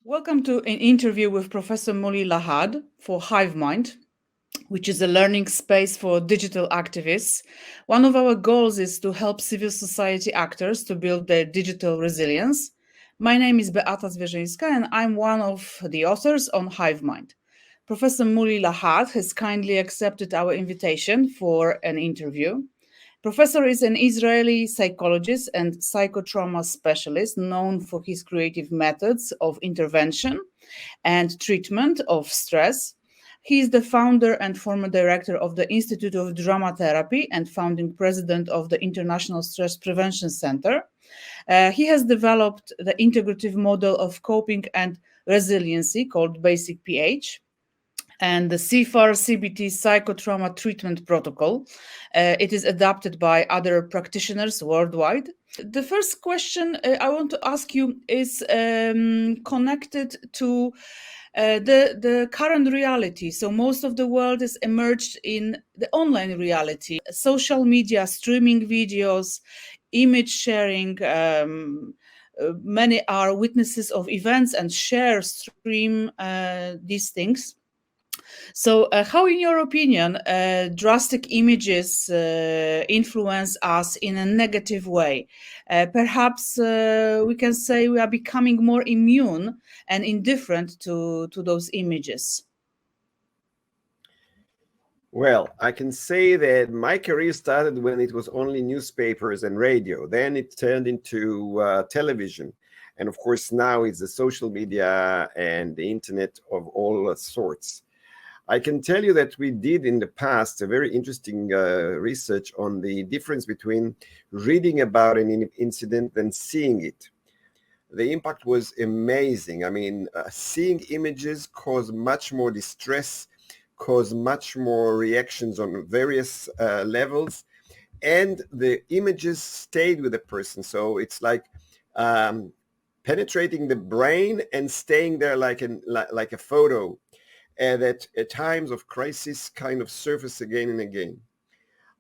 Welcome to an interview with Professor Mooli Lahad for HiveMind, which is a learning space for digital activists. One of our goals is to help civil society actors to build their digital resilience. My name is Beata Zwierzyńska, and I'm one of the authors on HiveMind. Professor Mooli Lahad has kindly accepted our invitation for an interview. Professor is an Israeli psychologist and psychotrauma specialist known for his creative methods of intervention and treatment of stress. He is the founder and former director of the Institute of Dramatherapy and founding president of the International Stress Prevention Center. He has developed the integrative model of coping and resiliency called Basic PH and the CFAR CBT psychotrauma treatment protocol. It is adopted by other practitioners worldwide. The first question I want to ask you is connected to the current reality. So most of the world is emerged in the online reality, social media, streaming videos, image sharing. Many are witnesses of events and stream these things. So, how, in your opinion, drastic images influence us in a negative way? Perhaps we can say we are becoming more immune and indifferent to those images. Well, I can say that my career started when it was only newspapers and radio. Then it turned into television. And of course, now it's the social media and the internet of all sorts. I can tell you that we did in the past a very interesting research on the difference between reading about an incident and seeing it. The impact was amazing. I mean, seeing images caused much more distress, caused much more reactions on various levels, and the images stayed with the person. So it's like penetrating the brain and staying there like a photo. And that at times of crisis kind of surface again and again.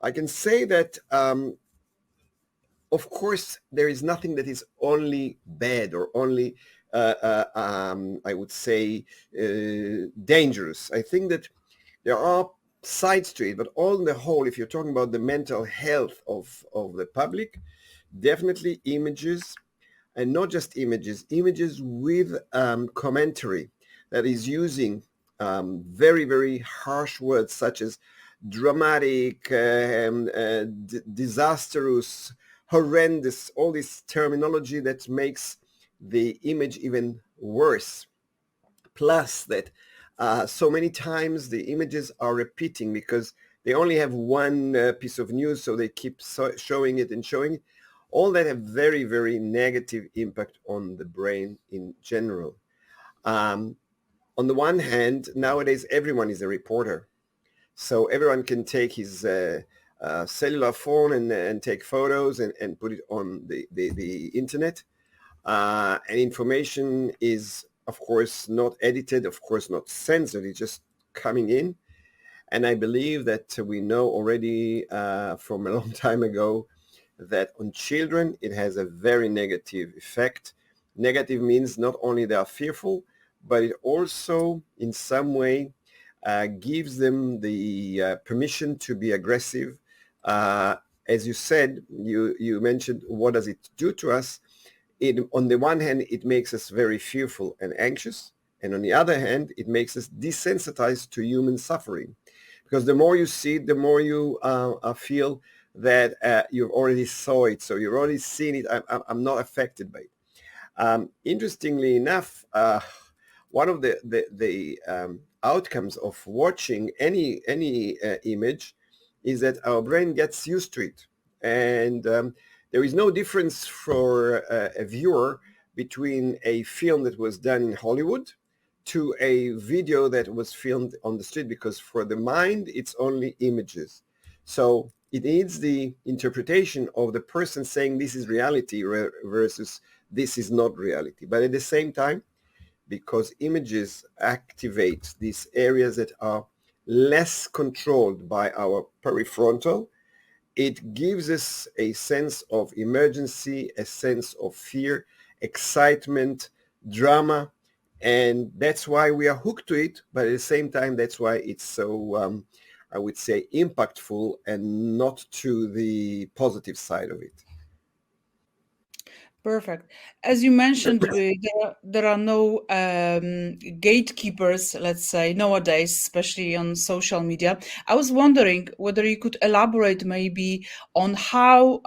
I can say that, of course, there is nothing that is only bad or only, I would say, dangerous. I think that there are sides to it, but on the whole, if you're talking about the mental health of the public, definitely images, and not just images with commentary that is using very, very harsh words such as dramatic, disastrous, horrendous, all this terminology that makes the image even worse. Plus that so many times the images are repeating because they only have one piece of news, so they keep showing it and showing it. All that have very, very negative impact on the brain in general. On the one hand, nowadays everyone is a reporter. So everyone can take his cellular phone and take photos and put it on the internet. And information is, of course, not edited, of course, not censored. It's just coming in. And I believe that we know already from a long time ago that on children, it has a very negative effect. Negative means not only they are fearful, but it also in some way gives them the permission to be aggressive. As you said, you mentioned, what does it do to us? On the one hand, it makes us very fearful and anxious. And on the other hand, it makes us desensitized to human suffering. Because the more you see it, the more you feel that you've already saw it. So you've already seen it. I'm not affected by it. Interestingly enough, one of the outcomes of watching any image is that our brain gets used to it. And there is no difference for a viewer between a film that was done in Hollywood to a video that was filmed on the street, because for the mind, it's only images. So it needs the interpretation of the person saying this is reality versus this is not reality. But at the same time, because images activate these areas that are less controlled by our prefrontal, it gives us a sense of emergency, a sense of fear, excitement, drama, And that's why we are hooked to it, but at the same time, that's why it's so, I would say, impactful and not to the positive side of it. Perfect. As you mentioned, there are no gatekeepers, let's say, nowadays, especially on social media. I was wondering whether you could elaborate maybe on how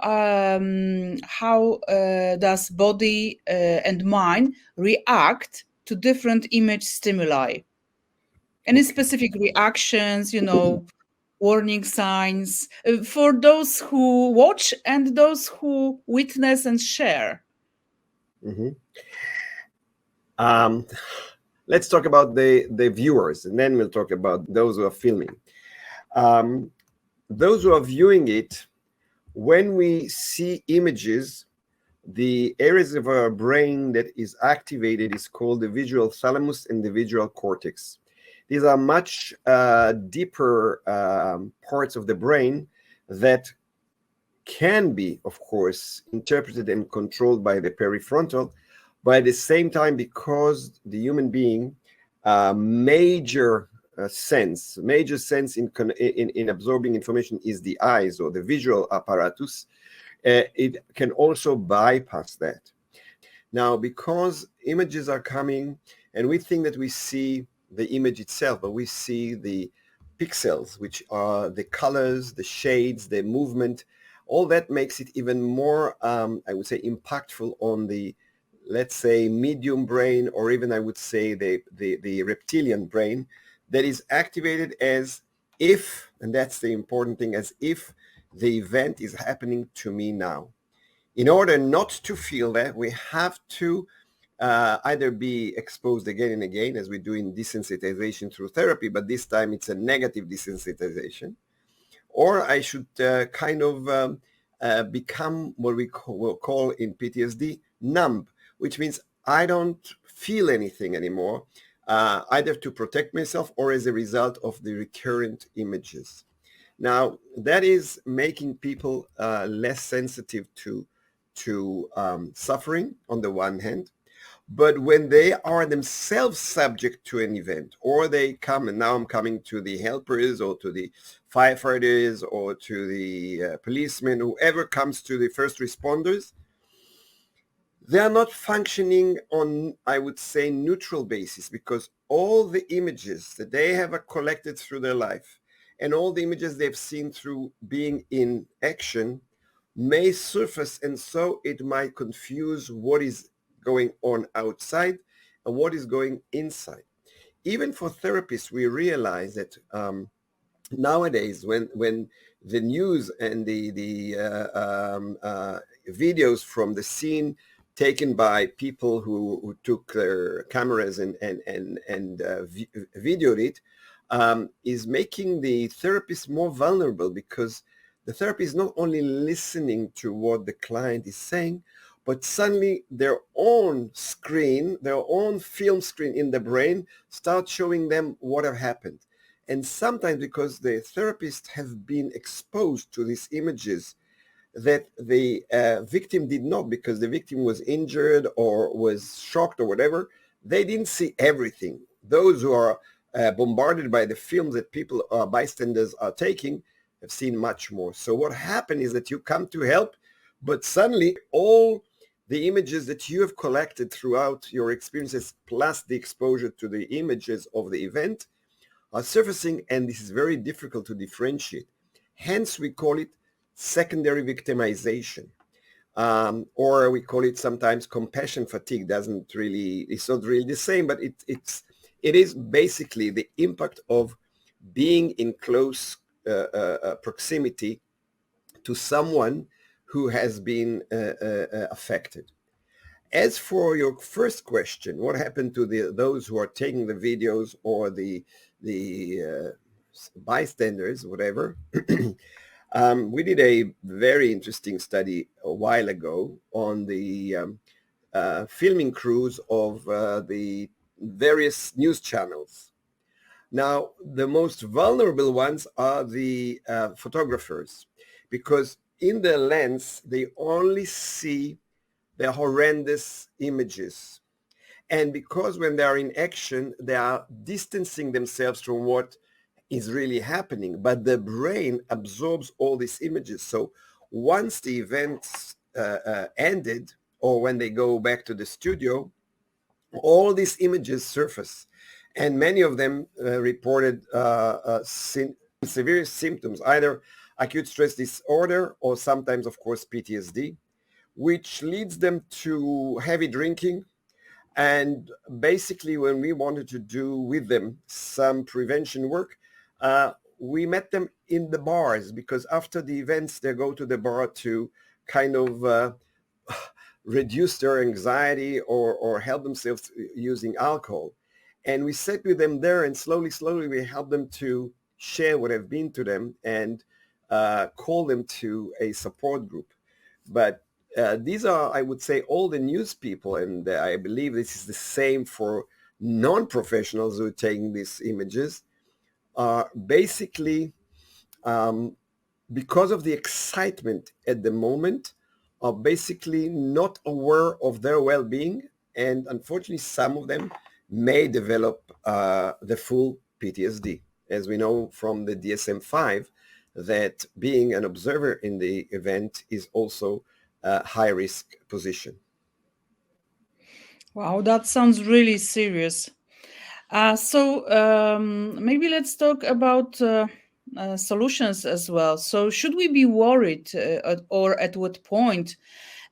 does body and mind react to different image stimuli? Any specific reactions, warning signs for those who watch and those who witness and share? Mhm. Let's talk about the viewers, and then we'll talk about those who are filming. Those who are viewing it, when we see images, the areas of our brain that is activated is called the visual thalamus and the visual cortex. These are much deeper parts of the brain that can be, of course, interpreted and controlled by the prefrontal, but at the same time, because the human being major sense in absorbing information is the eyes or the visual apparatus, it can also bypass that. Now, because images are coming and we think that we see the image itself, but we see the pixels, which are the colors, the shades, the movement, all that makes it even more, I would say, impactful on the, let's say, medium brain, or even I would say the reptilian brain, that is activated as if, and that's the important thing, as if the event is happening to me now. In order not to feel that, we have to either be exposed again and again, as we do in desensitization through therapy, but this time it's a negative desensitization, or I should become what we'll call in PTSD numb, which means I don't feel anything anymore, either to protect myself or as a result of the recurrent images. Now, that is making people less sensitive to suffering on the one hand, but when they are themselves subject to an event, or they come, and now I'm coming to the helpers or to the firefighters or to the policemen, whoever comes to the first responders, they are not functioning on, I would say, neutral basis, because all the images that they have collected through their life and all the images they've seen through being in action may surface, and so it might confuse what is going on outside and what is going inside. Even for therapists, we realize that nowadays, when the news and the videos from the scene taken by people who took their cameras and videoed it, is making the therapist more vulnerable, because the therapist is not only listening to what the client is saying, but suddenly their own screen, their own film screen in the brain starts showing them what have happened. And sometimes, because the therapists have been exposed to these images that the victim did not, because the victim was injured or was shocked or whatever, they didn't see everything. Those who are bombarded by the films that people, bystanders, are taking, have seen much more. So what happened is that you come to help, but suddenly all the images that you have collected throughout your experiences, plus the exposure to the images of the event, are surfacing, and this is very difficult to differentiate. Hence, we call it secondary victimization, or we call it sometimes compassion fatigue. It's not really the same, but it is basically the impact of being in close proximity to someone who has been affected. As for your first question, what happened to those who are taking the videos or the bystanders, whatever? We did a very interesting study a while ago on the filming crews of the various news channels. Now, the most vulnerable ones are the photographers, because in their lens, they only see the horrendous images. And because when they are in action, they are distancing themselves from what is really happening, but the brain absorbs all these images. So once the events ended, or when they go back to the studio, all these images surface, and many of them reported severe symptoms, either acute stress disorder or sometimes, of course, PTSD, which leads them to heavy drinking. And basically, when we wanted to do with them some prevention work, we met them in the bars, because after the events, they go to the bar to kind of reduce their anxiety or help themselves using alcohol. And we sat with them there, and slowly, we help them to share what have been to them and call them to a support group. But these are, I would say, all the news people, and I believe this is the same for non-professionals who are taking these images, are basically, because of the excitement at the moment, are basically not aware of their well-being, and unfortunately some of them may develop the full PTSD, as we know from the DSM-5, that being an observer in the event is also a high-risk position. Wow, that sounds really serious. Maybe let's talk about solutions as well. So should we be worried or at what point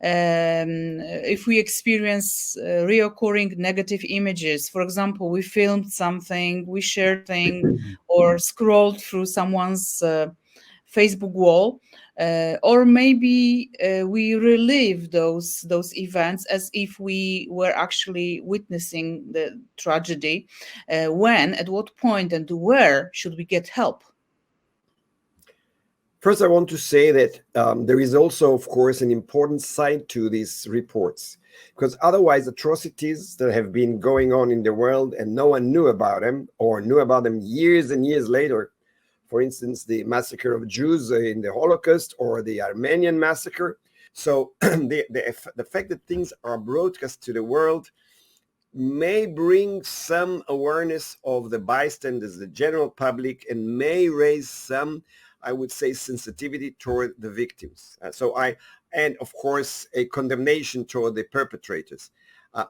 if we experience reoccurring negative images? For example, we filmed something, we shared thing, or scrolled through someone's Facebook wall, or maybe we relive those events as if we were actually witnessing the tragedy. When, at what point, and where should we get help? First, I want to say that there is also, of course, an important side to these reports, because otherwise atrocities that have been going on in the world and no one knew about them, or knew about them years and years later, for instance, the massacre of Jews in the Holocaust or the Armenian massacre. So the fact that things are broadcast to the world may bring some awareness of the bystanders, the general public, and may raise some, I would say, sensitivity toward the victims. And of course, a condemnation toward the perpetrators.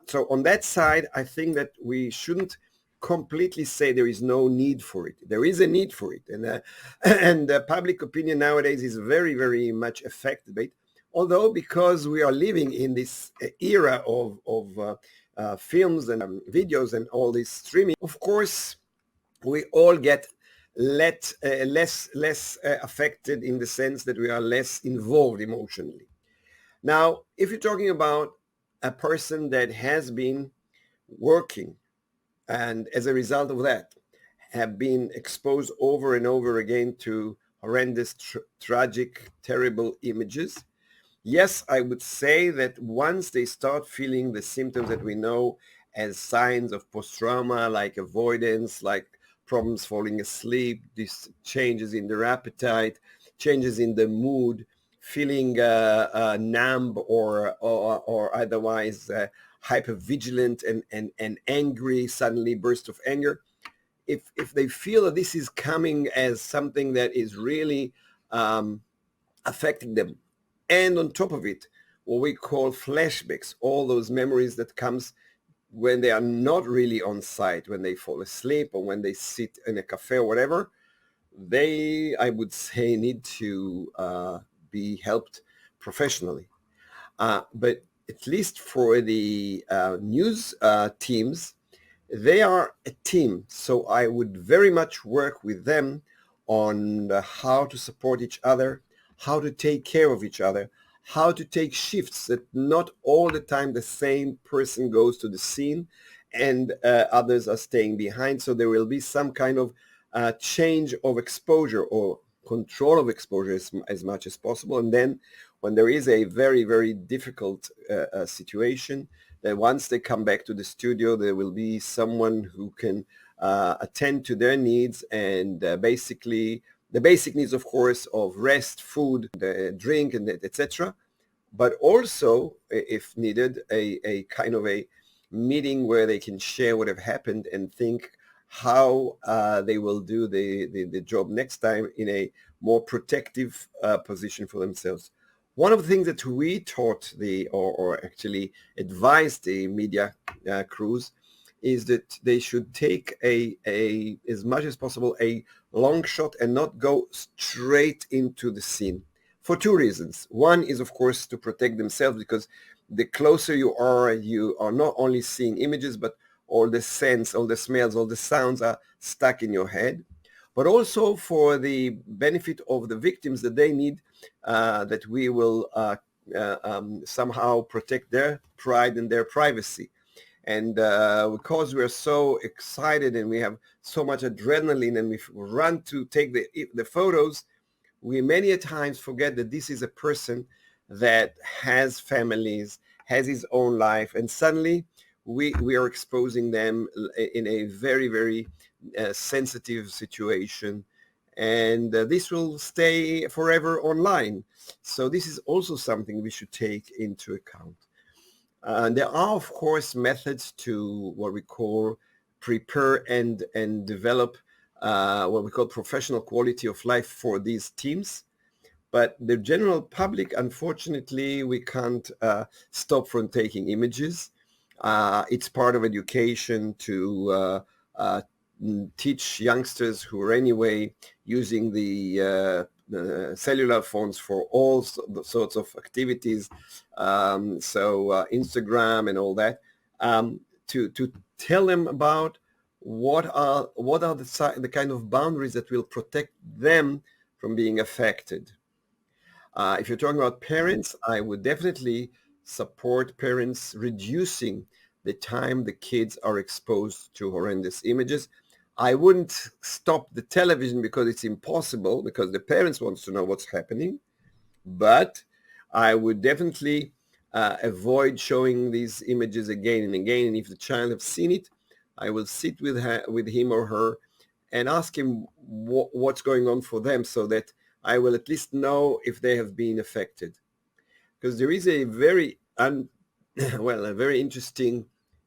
So on that side, I think that we shouldn't completely say there is no need for it. There is a need for it. And public opinion nowadays is very, very much affected by it. Although, because we are living in this era of films and videos and all this streaming, of course, we all get less affected, in the sense that we are less involved emotionally. Now, if you're talking about a person that has been working and as a result of that have been exposed over and over again to horrendous, tragic, terrible images, yes, I would say that once they start feeling the symptoms that we know as signs of post-trauma, like avoidance, like problems falling asleep, these changes in their appetite, changes in the mood, feeling numb or otherwise hypervigilant and angry, suddenly burst of anger. If they feel that this is coming as something that is really affecting them, and on top of it, what we call flashbacks, all those memories that comes when they are not really on site, when they fall asleep or when they sit in a cafe or whatever, they, I would say, need to be helped professionally. But at least for the news teams, they are a team. So I would very much work with them on how to support each other, how to take care of each other, how to take shifts, that not all the time the same person goes to the scene and others are staying behind. So there will be some kind of change of exposure or control of exposure as much as possible. And then when there is a very, very difficult situation, that once they come back to the studio, there will be someone who can attend to their needs, and basically the basic needs, of course, of rest, food, drink, and etc. But also, if needed, a kind of a meeting where they can share what have happened and think how they will do the job next time in a more protective position for themselves. One of the things that we taught or actually advised the media crews is that they should take as much as possible a long shot and not go straight into the scene for two reasons. One is, of course, to protect themselves, because the closer you are not only seeing images, but all the scents, all the smells, all the sounds are stuck in your head. But also for the benefit of the victims, that they need that we will somehow protect their pride and their privacy. And because we're so excited and we have so much adrenaline and we run to take the photos, we many a times forget that this is a person that has families, has his own life, and suddenly we are exposing them in a very, very sensitive situation. And this will stay forever online. So this is also something we should take into account. There are, of course, methods to what we call prepare and develop what we call professional quality of life for these teams. But the general public, unfortunately, we can't stop from taking images. It's part of education to teach youngsters who are anyway using the cellular phones for all sorts of activities, Instagram and all that, to tell them about what are the kind of boundaries that will protect them from being affected. If you're talking about parents, I would definitely support parents reducing the time the kids are exposed to horrendous images. I wouldn't stop the television because it's impossible, because the parents want to know what's happening. But I would definitely avoid showing these images again and again. And if the child has seen it, I will sit with him or her and ask him what's going on for them, so that I will at least know if they have been affected. Because there is a very a very interesting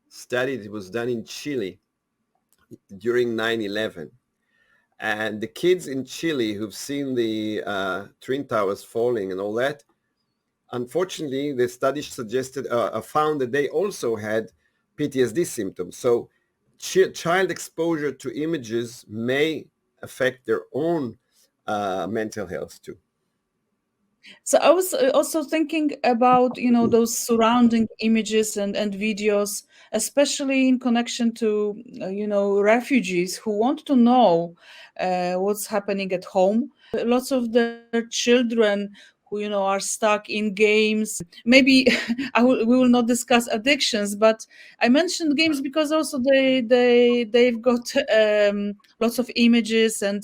study that was done in Chile during 9/11. And the kids in Chile who've seen the Twin Towers falling and all that, unfortunately, the study suggested found that they also had PTSD symptoms. So child exposure to images may affect their own mental health too. So I was also thinking about, those surrounding images and videos, especially in connection to, refugees who want to know what's happening at home. Lots of their children who, are stuck in games. Maybe we will not discuss addictions, but I mentioned games because also they've got lots of images, and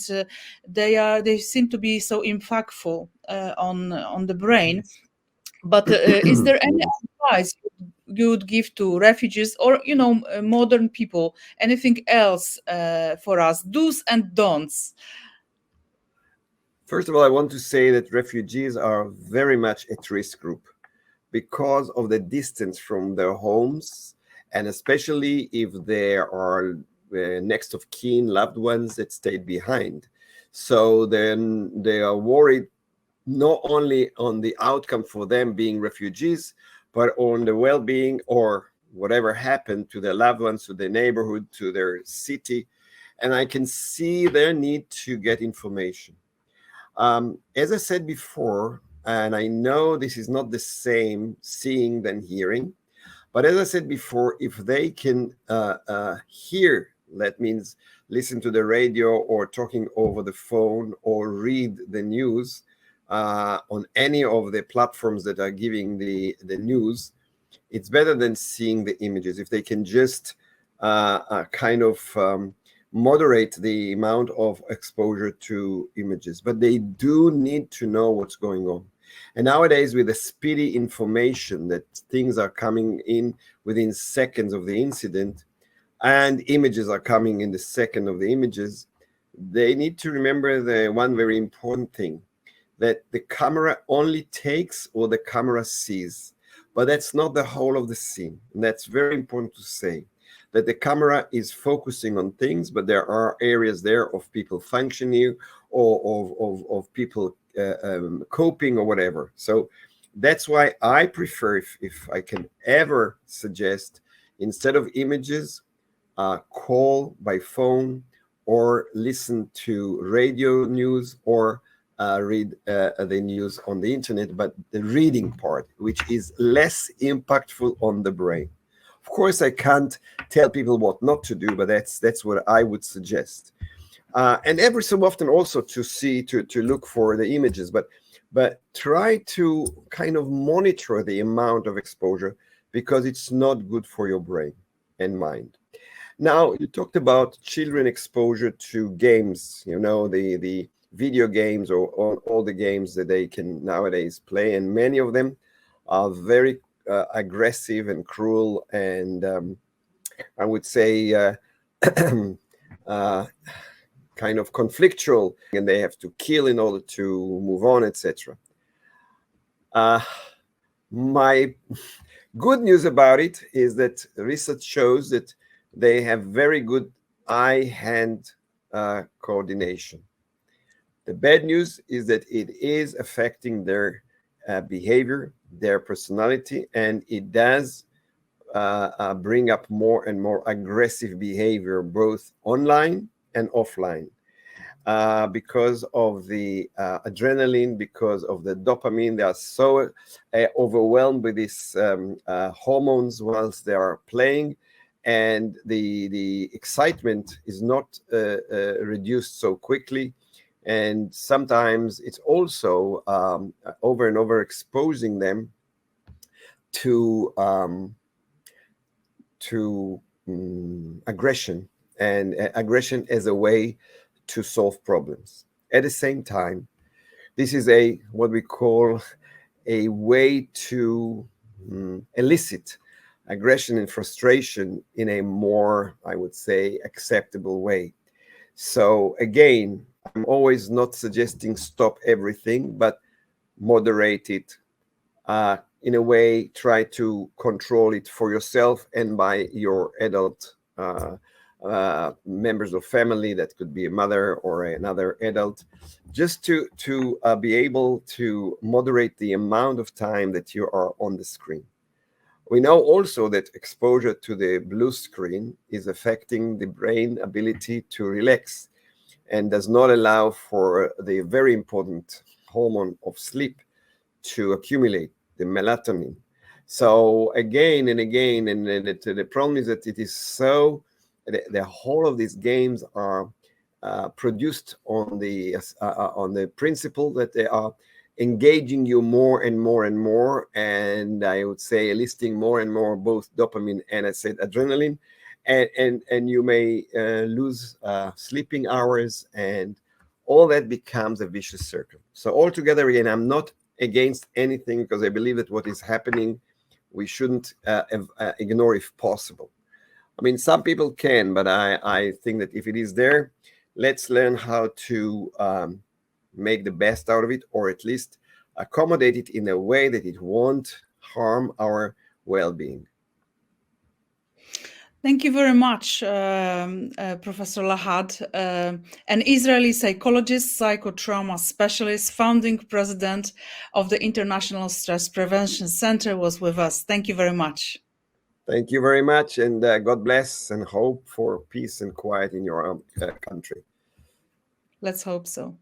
they seem to be so impactful on the brain. Yes. But is there any advice you would give to refugees or modern people? Anything else for us? Do's and don'ts. First of all, I want to say that refugees are very much at risk group because of the distance from their homes, and especially if there are next of kin, loved ones that stayed behind. So then they are worried not only on the outcome for them being refugees, but on the well-being or whatever happened to their loved ones, to their neighborhood, to their city. And I can see their need to get information. As I said before, and I know this is not the same seeing than hearing, but as I said before, if they can hear, that means listen to the radio or talking over the phone or read the news on any of the platforms that are giving the news, it's better than seeing the images. If they can just kind of moderate the amount of exposure to images, but they do need to know what's going on. And nowadays, with the speedy information that things are coming in within seconds of the incident, and images are coming in the second of the images, they need to remember the one very important thing, that the camera only takes what the camera sees. But that's not the whole of the scene. And that's very important to say, that the camera is focusing on things, but there are areas there of people functioning or of people coping or whatever. So that's why I prefer, if I can ever suggest, instead of images, call by phone or listen to radio news or read the news on the internet, but the reading part, which is less impactful on the brain. Of course, I can't tell people what not to do, but that's what I would suggest. And every so often also to look for the images, but try to kind of monitor the amount of exposure, because it's not good for your brain and mind. Now, you talked about children exposure to games, the video games or all the games that they can nowadays play, and many of them are very aggressive and cruel, and I would say kind of conflictual, and they have to kill in order to move on, etc. My good news about it is that research shows that they have very good eye-hand coordination. The bad news is that it is affecting their behavior, their personality, and it does bring up more and more aggressive behavior, both online and offline, because of the adrenaline, because of the dopamine. They are so overwhelmed with these hormones whilst they are playing, and the excitement is not reduced so quickly. And sometimes it's also over and over exposing them to aggression, and aggression as a way to solve problems. At the same time, this is what we call a way to elicit aggression and frustration in a more, I would say, acceptable way. So again, I'm always not suggesting stop everything, but moderate it. In a way, try to control it for yourself and by your adult members of family. That could be a mother or another adult, just to be able to moderate the amount of time that you are on the screen. We know also that exposure to the blue screen is affecting the brain ability to relax and does not allow for the very important hormone of sleep to accumulate, the melatonin. So again and again, and the problem is that it is so, the whole of these games are produced on the principle that they are engaging you more and more and more, and I would say eliciting more and more both dopamine and, I said, adrenaline, and you may lose sleeping hours, and all that becomes a vicious circle. So altogether, again, I'm not against anything, because I believe that what is happening, we shouldn't ignore if possible. I mean, some people can, but I think that if it is there, let's learn how to make the best out of it, or at least accommodate it in a way that it won't harm our well-being. Thank you very much, Professor Lahad, an Israeli psychologist, psychotrauma specialist, founding president of the International Stress Prevention Center, was with us. Thank you very much. Thank you very much, and God bless, and hope for peace and quiet in your country. Let's hope so.